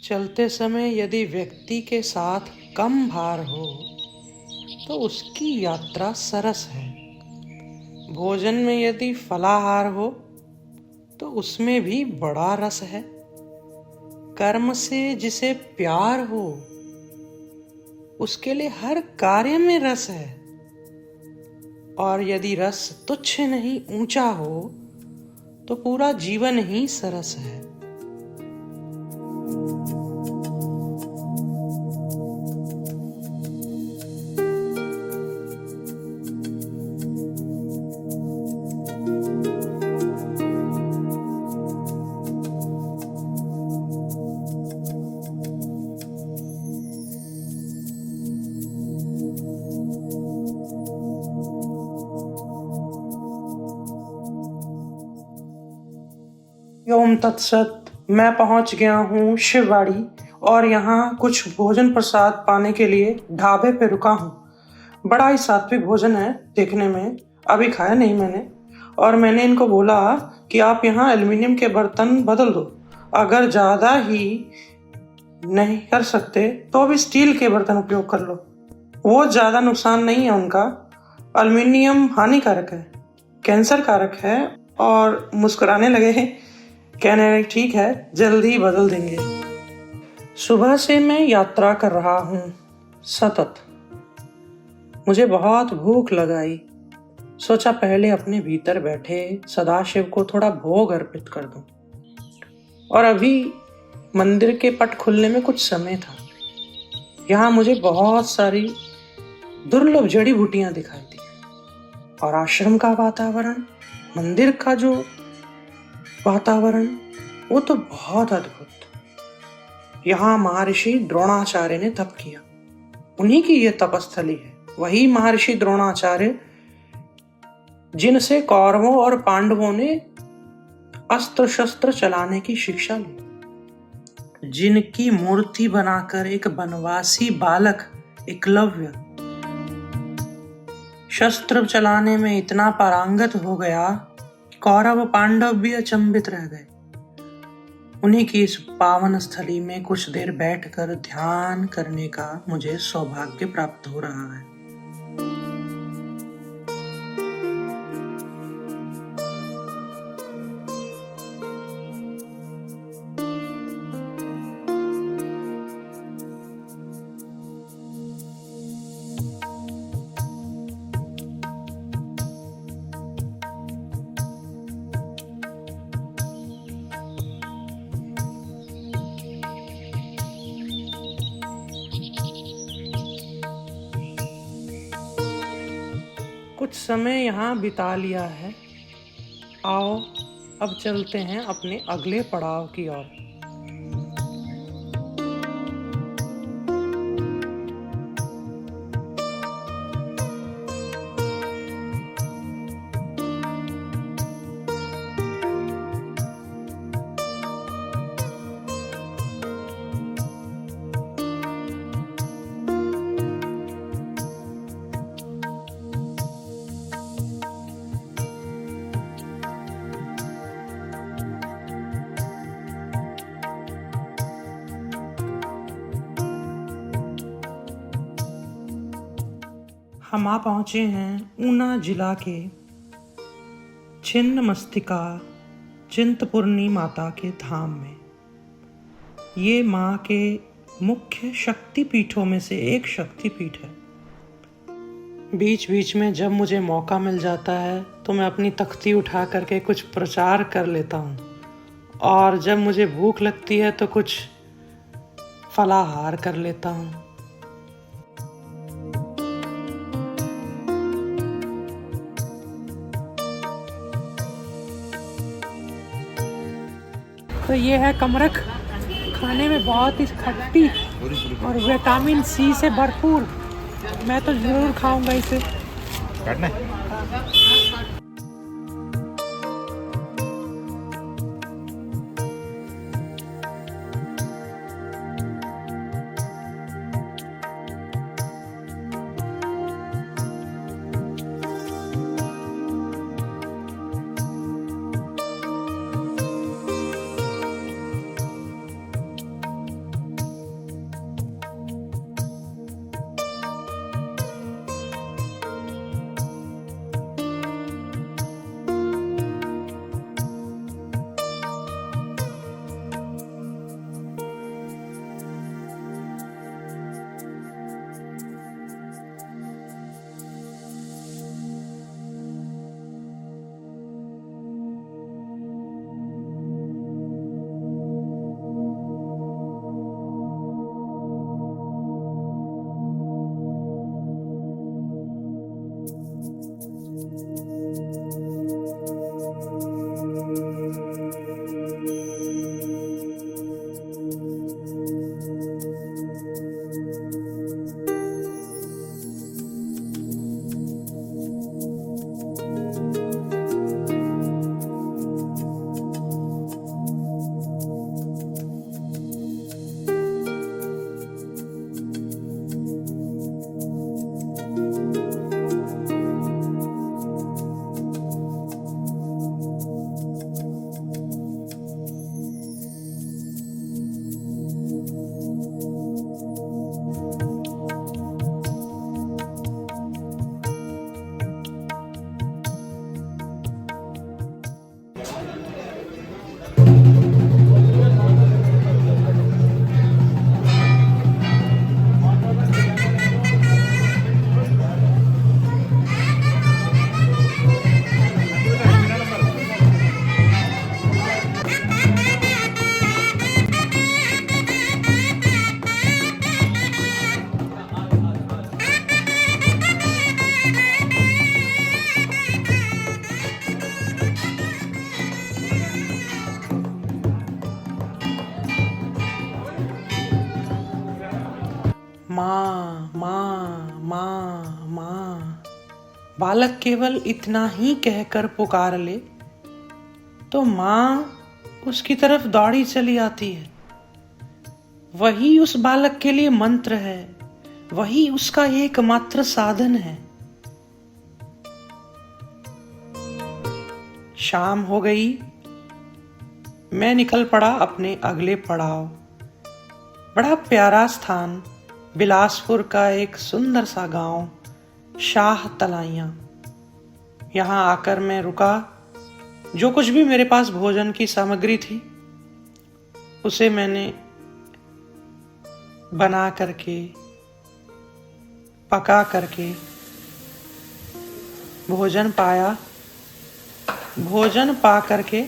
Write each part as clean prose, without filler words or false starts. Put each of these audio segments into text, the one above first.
चलते समय यदि व्यक्ति के साथ कम भार हो तो उसकी यात्रा सरस है। भोजन में यदि फलाहार हो तो उसमें भी बड़ा रस है। कर्म से जिसे प्यार हो उसके लिए हर कार्य में रस है। और यदि रस तुच्छ नहीं ऊंचा हो तो पूरा जीवन ही सरस है। ओम तत्सत। मैं पहुंच गया हूँ शिववाड़ी और यहाँ कुछ भोजन प्रसाद पाने के लिए ढाबे पे रुका हूँ। बड़ा ही सात्विक भोजन है देखने में, अभी खाया नहीं मैंने। और मैंने इनको बोला कि आप यहाँ एल्युमिनियम के बर्तन बदल दो, अगर ज़्यादा ही नहीं कर सकते तो अभी स्टील के बर्तन उपयोग कर लो, वो ज़्यादा नुकसान नहीं है उनका। एल्युमिनियम हानिकारक है, कैंसर कारक है। और मुस्कुराने लगे हैं, कहने लगे ठीक है जल्दी बदल देंगे। सुबह से मैं यात्रा कर रहा हूँ सतत। मुझे बहुत भूख लगाई, सोचा पहले अपने भीतर बैठे सदाशिव को थोड़ा भोग अर्पित कर दूं। और अभी मंदिर के पट खुलने में कुछ समय था। यहाँ मुझे बहुत सारी दुर्लभ जड़ी बूटियां दिखाई दी और आश्रम का वातावरण, मंदिर का जो वातावरण, वो तो बहुत अद्भुत। यहाँ महर्षि द्रोणाचार्य ने तप किया, उन्हीं की ये तपस्थली है। वही महर्षि द्रोणाचार्य जिनसे कौरवों और पांडवों ने अस्त्र शस्त्र चलाने की शिक्षा ली, जिनकी मूर्ति बनाकर एक वनवासी बालक एकलव्य शस्त्र चलाने में इतना पारंगत हो गया कि कौरव पांडव भी अचंभित रह गए। उन्हीं की इस पावन स्थली में कुछ देर बैठकर ध्यान करने का मुझे सौभाग्य प्राप्त हो रहा है। कुछ समय यहाँ बिता लिया है, आओ अब चलते हैं अपने अगले पड़ाव की ओर। हम आ पहुंचे हैं ऊना जिला के छिन्नमस्तिका चिंतपूर्णी माता के धाम में। ये माँ के मुख्य शक्तिपीठों में से एक शक्तिपीठ है। बीच बीच में जब मुझे मौका मिल जाता है तो मैं अपनी तख्ती उठा करके कुछ प्रचार कर लेता हूँ, और जब मुझे भूख लगती है तो कुछ फलाहार कर लेता हूँ। तो ये है कमरख, खाने में बहुत ही खट्टी और विटामिन सी से भरपूर। मैं तो जरूर खाऊंगा इसे। माँ माँ माँ माँ। बालक केवल इतना ही कहकर पुकार ले तो माँ उसकी तरफ दौड़ी चली आती है। वही उस बालक के लिए मंत्र है, वही उसका एकमात्र साधन है। शाम हो गई, मैं निकल पड़ा अपने अगले पड़ाव। बड़ा प्यारा स्थान, बिलासपुर का एक सुंदर सा गांव, शाह तलाइयाँ। यहाँ आकर मैं रुका। जो कुछ भी मेरे पास भोजन की सामग्री थी उसे मैंने बना करके, पका करके भोजन पाया। भोजन पा करके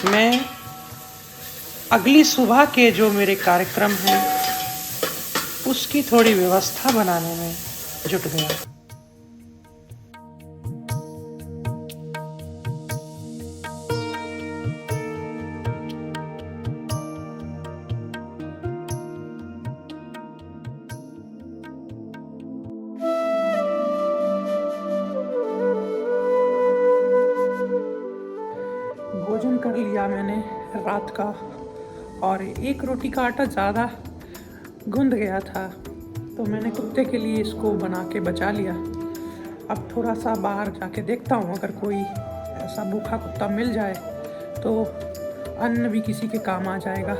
मैं अगली सुबह के जो मेरे कार्यक्रम हैं उसकी थोड़ी व्यवस्था बनाने में जुट गया। भोजन कर लिया मैंने रात का, और एक रोटी का आटा ज़्यादा गूंद गया था तो मैंने कुत्ते के लिए इसको बना के बचा लिया। अब थोड़ा सा बाहर जाके देखता हूँ, अगर कोई ऐसा भूखा कुत्ता मिल जाए तो अन्न भी किसी के काम आ जाएगा।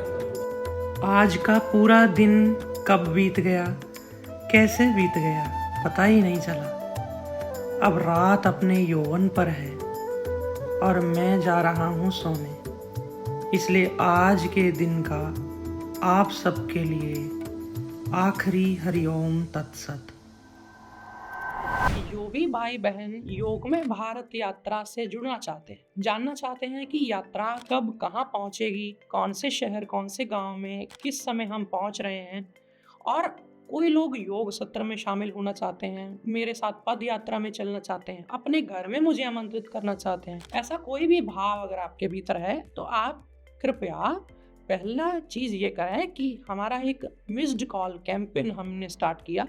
आज का पूरा दिन कब बीत गया, कैसे बीत गया, पता ही नहीं चला। अब रात अपने यौवन पर है और मैं जा रहा हूँ सोने। इसलिए आज के दिन का आप सबके लिए आखिरी हरिओम तत्सत। जो भी भाई बहन योग में भारत यात्रा से जुड़ना चाहते हैं, जानना चाहते हैं कि यात्रा कब कहाँ पहुँचेगी, कौन से शहर, कौन से गांव में, किस समय हम पहुँच रहे हैं, और कोई लोग योग सत्र में शामिल होना चाहते हैं, मेरे साथ पद यात्रा में चलना चाहते हैं, अपने घर में मुझे आमंत्रित करना चाहते हैं, ऐसा कोई भी भाव अगर आपके भीतर है तो आप कृपया पहला चीज ये करें कि हमारा एक मिस्ड कॉल कैंपेन हमने स्टार्ट किया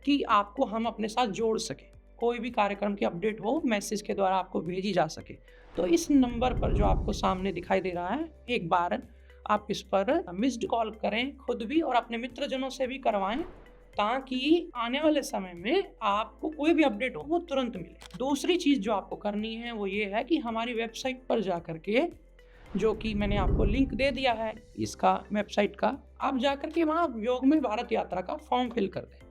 कि आपको हम अपने साथ जोड़ सके। कोई भी कार्यक्रम की अपडेट हो मैसेज के द्वारा आपको भेजी जा सके। तो इस नंबर पर जो आपको सामने दिखाई दे रहा है, एक बार आप इस पर मिस्ड कॉल करें, खुद भी और अपने मित्रजनों से भी करवाएं, ताकि आने वाले समय में आपको कोई भी अपडेट हो वो तुरंत मिले। दूसरी चीज़ जो आपको करनी है वो ये है कि हमारी वेबसाइट पर जा करके, जो कि मैंने आपको लिंक दे दिया है इसका वेबसाइट का, आप जा करके वहाँ योग में भारत यात्रा का फॉर्म फिल कर दें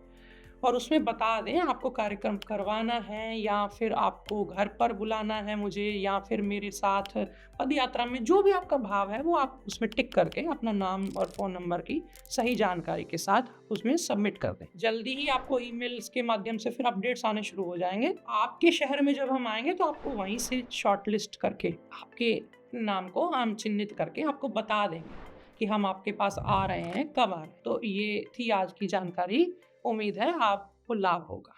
और उसमें बता दें आपको कार्यक्रम करवाना है या फिर आपको घर पर बुलाना है मुझे, या फिर मेरे साथ पद यात्रा में, जो भी आपका भाव है वो आप उसमें टिक करके अपना नाम और फ़ोन नंबर की सही जानकारी के साथ उसमें सबमिट कर दें। जल्दी ही आपको ईमेल्स के माध्यम से फिर अपडेट्स आने शुरू हो जाएंगे। आपके शहर में जब हम आएंगे तो आपको वहीं से शॉर्ट लिस्ट करके आपके नाम को हम चिन्हित करके आपको बता देंगे कि हम आपके पास आ रहे हैं, कब आ रहे हैं। तो ये थी आज की जानकारी। उम्मीद है आपको लाभ होगा।